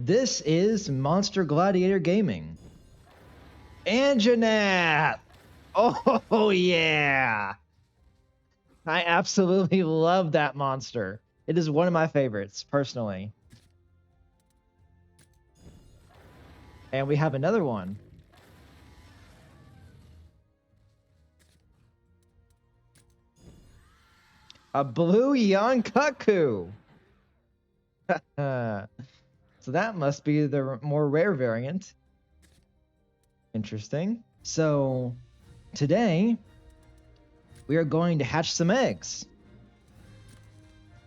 This is Monster Gladiator Gaming. Anjanat! Oh, yeah! I absolutely love that monster. It is one of my favorites, personally. And we have another one. A blue Yonkaku! So that must be the more rare variant. Interesting. So today we are going to hatch some eggs.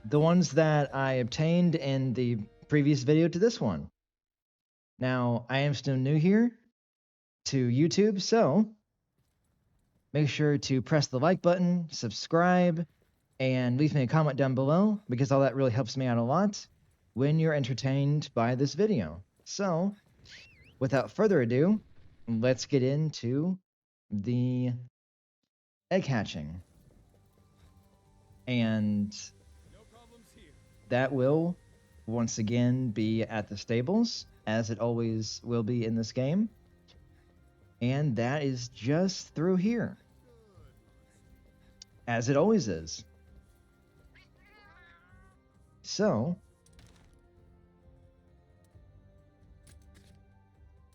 The ones that I obtained in the previous video to this one. Now, I am still new here to YouTube, so make sure to press the like button, subscribe, and leave me a comment down below because all that really helps me out a lot when you're entertained by this video. So, without further ado, let's get into the egg hatching. And that will once again be at the stables, as it always will be in this game. And that is just through here, as it always is. So,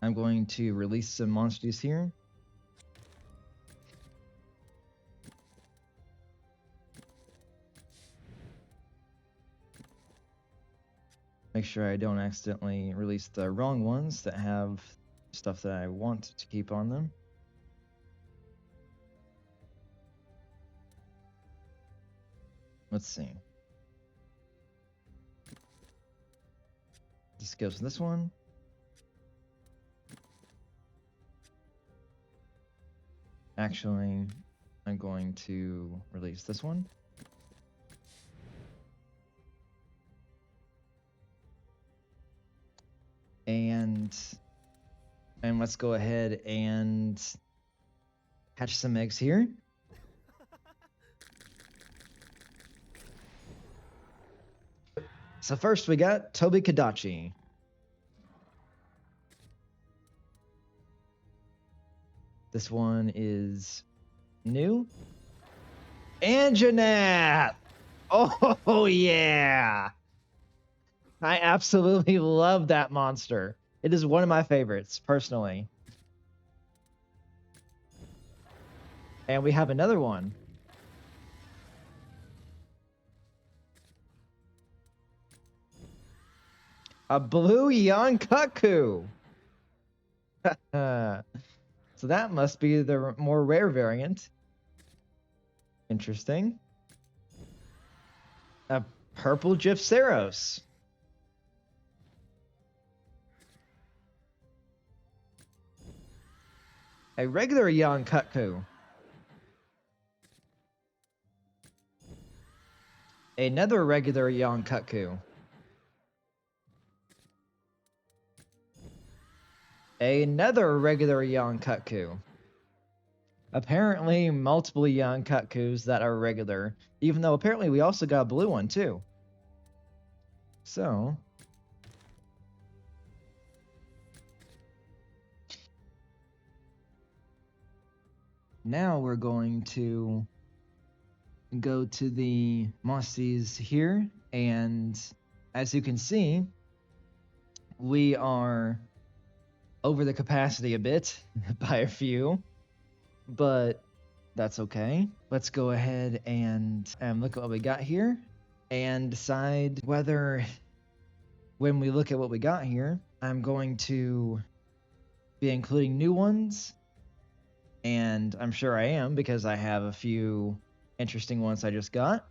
I'm going to release some monsters here. Make sure I don't accidentally release the wrong ones that have stuff that I want to keep on them. Let's see. This goes to this one. Actually, I'm going to release this one. And let's go ahead and hatch some eggs here. So first we got Toby Kadachi. This one is new. Anjanat! Oh, yeah! I absolutely love that monster. It is one of my favorites, personally. And we have another one. A blue Yonkaku! So that must be the more rare variant. Interesting. A purple Gypceros. A regular Yonkaku. Another regular Yonkaku. Another regular Yonkaku. Apparently, multiple Yonkakus that are regular, even though apparently we also got a blue one too. So, now we're going to go to the Mossies here, and as you can see, we are over the capacity a bit by a few, but that's okay. Let's go ahead and look at what we got here and decide whether, when we look at what we got here, I'm going to be including new ones, and I'm sure I am because I have a few interesting ones I just got.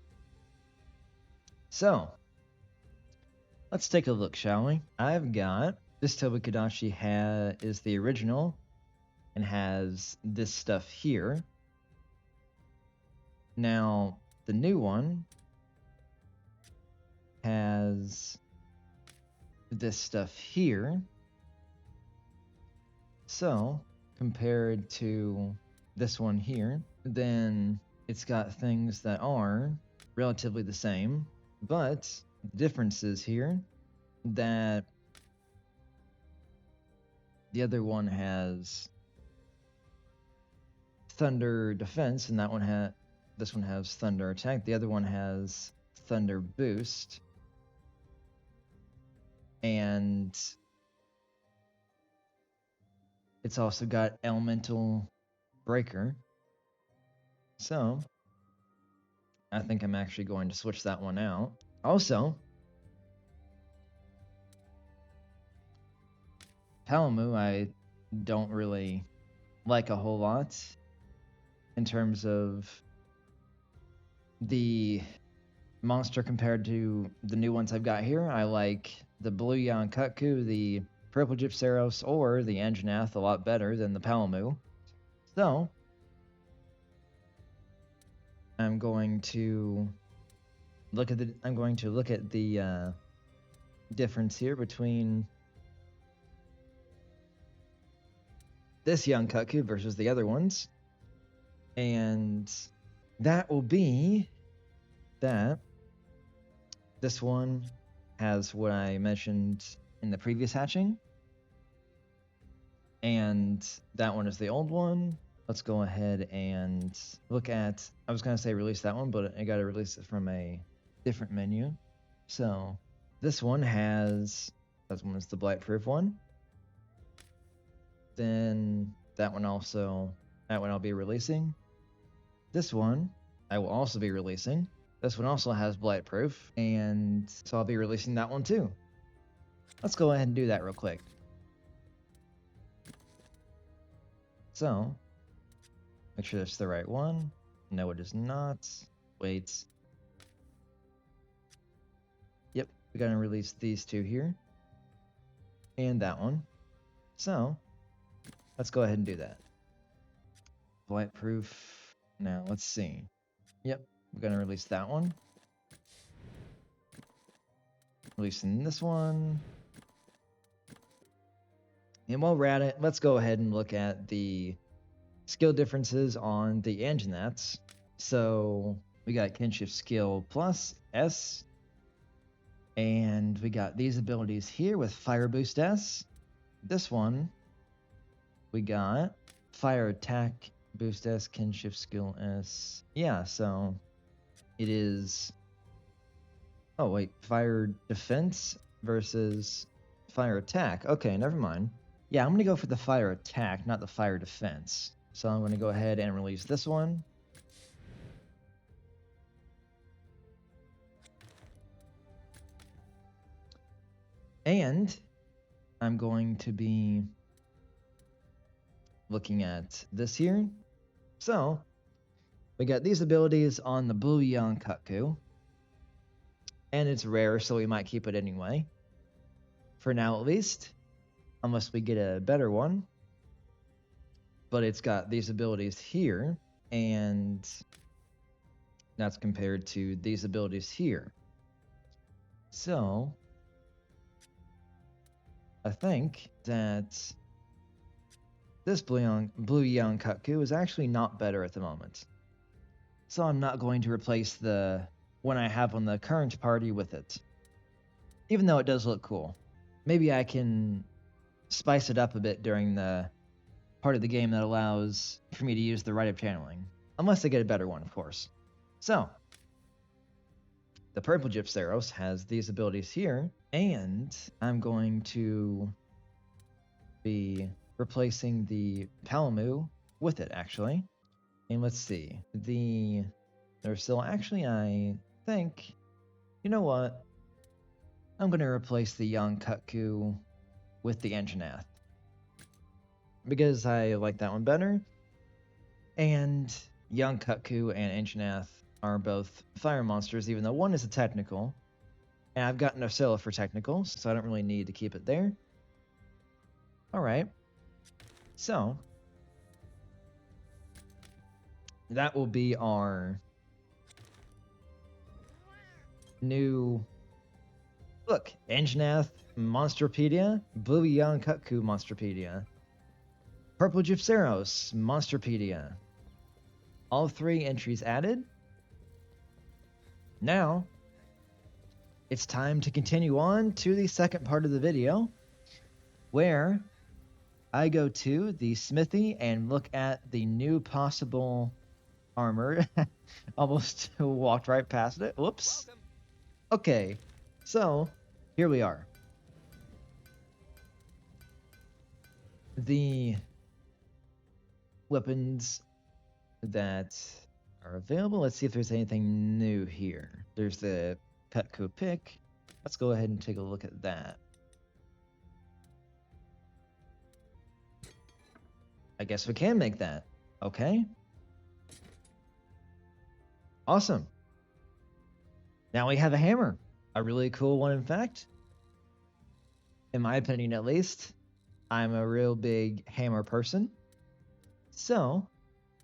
So, let's take a look, shall we? I've got this Tobikadashi is the original and has this stuff here. Now, the new one has this stuff here. So, compared to this one here, then it's got things that are relatively the same, but the difference is here that The other one has thunder defense, and this one has thunder attack. The other one has thunder boost, and it's also got elemental breaker. So I think I'm actually going to switch that one out. Also, Palamu I don't really like a whole lot in terms of the monster compared to the new ones I've got here. I like the Blue Yan Kutku, the Purple Gypceros, or the Anjanath a lot better than the Palamu. So I'm going to look at the difference here between this young Kutku versus the other ones. And that will be that this one has what I mentioned in the previous hatching. And that one is the old one. Let's go ahead and look at, I was going to say release that one, but I got to release it from a different menu. So this one is the blight-proof one. Then that one I'll be releasing. This one I will also be releasing. This one also has blight-proof, and so I'll be releasing that one too. Let's go ahead and do that real quick. So, make sure that's the right one. No, it is not. Wait. Yep, we gotta release these two here. And that one. So, let's go ahead and do that. Blight-proof. Now, let's see. Yep, we're gonna release that one. Releasing this one. And while we're at it, let's go ahead and look at the skill differences on the Anjanaths. So we got Kinship Skill plus S. And we got these abilities here with Fire Boost S. This one, we got Fire Attack Boost S, Kinship Skill S. Yeah, so it is... Oh, wait, Fire Defense versus Fire Attack. Okay, never mind. Yeah, I'm going to go for the Fire Attack, not the Fire Defense. So I'm going to go ahead and release this one. And I'm going to be looking at this here. So we got these abilities on the Blue Yan Kutku. And it's rare, so we might keep it anyway. For now, at least. Unless we get a better one. But it's got these abilities here, and that's compared to these abilities here. So, I think that this Blue Yan Kutku is actually not better at the moment. So I'm not going to replace the one I have on the current party with it. Even though it does look cool. Maybe I can spice it up a bit during the part of the game that allows for me to use the rite of channeling. Unless I get a better one, of course. So, the Purple Gypceros has these abilities here, and I'm going to be replacing the Palamu with it, actually. And let's see. There's still... Actually, I think... You know what? I'm going to replace the Young Kutku with the Anjanath. Because I like that one better. And Young Kutku and Anjanath are both fire monsters, even though one is a technical. And I've got Nocilla for technical, so I don't really need to keep it there. Alright. So, that will be our new... Look, Anjanath Monsterpedia, Blue Yan Kutku Monsterpedia, Purple Gypceros Monsterpedia. All 3 entries added. Now, it's time to continue on to the second part of the video, where I go to the smithy and look at the new possible armor. Almost walked right past it. Whoops. Okay, so here we are. The weapons that are available. Let's see if there's anything new here. There's the Petco pick. Let's go ahead and take a look at that. I guess we can make that. Okay. Awesome. Now we have a hammer. A really cool one, in fact. In my opinion, at least. I'm a real big hammer person. So,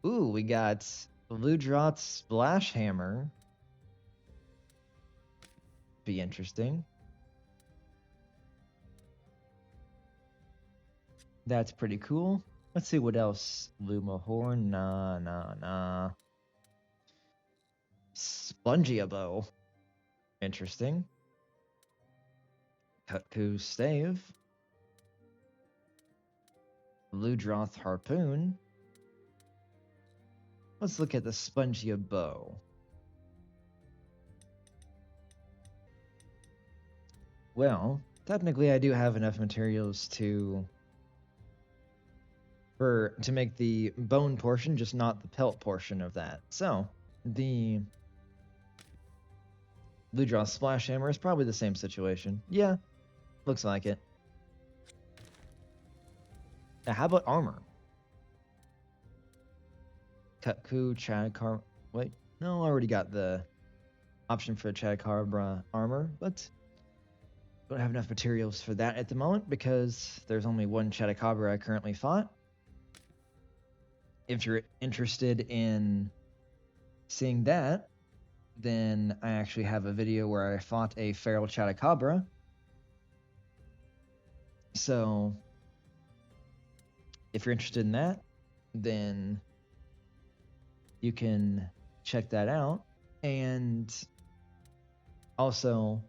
ooh, we got Ludrot's Splash Hammer. Be interesting. That's pretty cool. Let's see what else. Luma Horn. Nah. Spongia Bow. Interesting. Cutku Stave. Ludroth Harpoon. Let's look at the Spongia Bow. Well, technically I do have enough materials to make the bone portion, just not the pelt portion of that. So, the Ludroth Splash Hammer is probably the same situation. Yeah, looks like it. Now, how about armor? Cutku, Chadcar. Wait, no, I already got the option for Chadcarbra armor, but don't have enough materials for that at the moment because there's only one Chadacabra I currently fought. If you're interested in seeing that, then I actually have a video where I fought a feral Chadacabra. So, if you're interested in that, then you can check that out. And also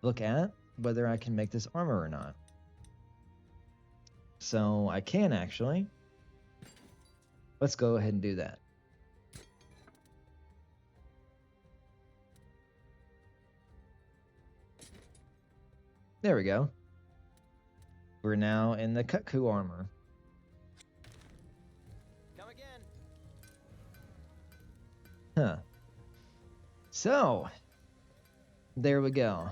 look at whether I can make this armor or not. So I can actually. Let's go ahead and do that. There we go. We're now in the Cutku armor. Come again. Huh. So, there we go.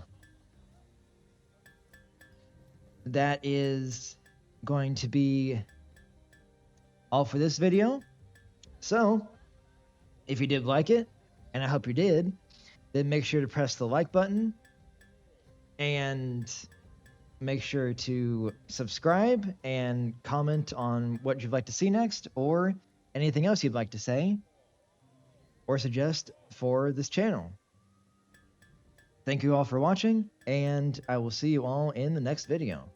That is going to be all for this video. So, if you did like it, and I hope you did, then make sure to press the like button and make sure to subscribe and comment on what you'd like to see next or anything else you'd like to say or suggest for this channel. Thank you all for watching, and I will see you all in the next video.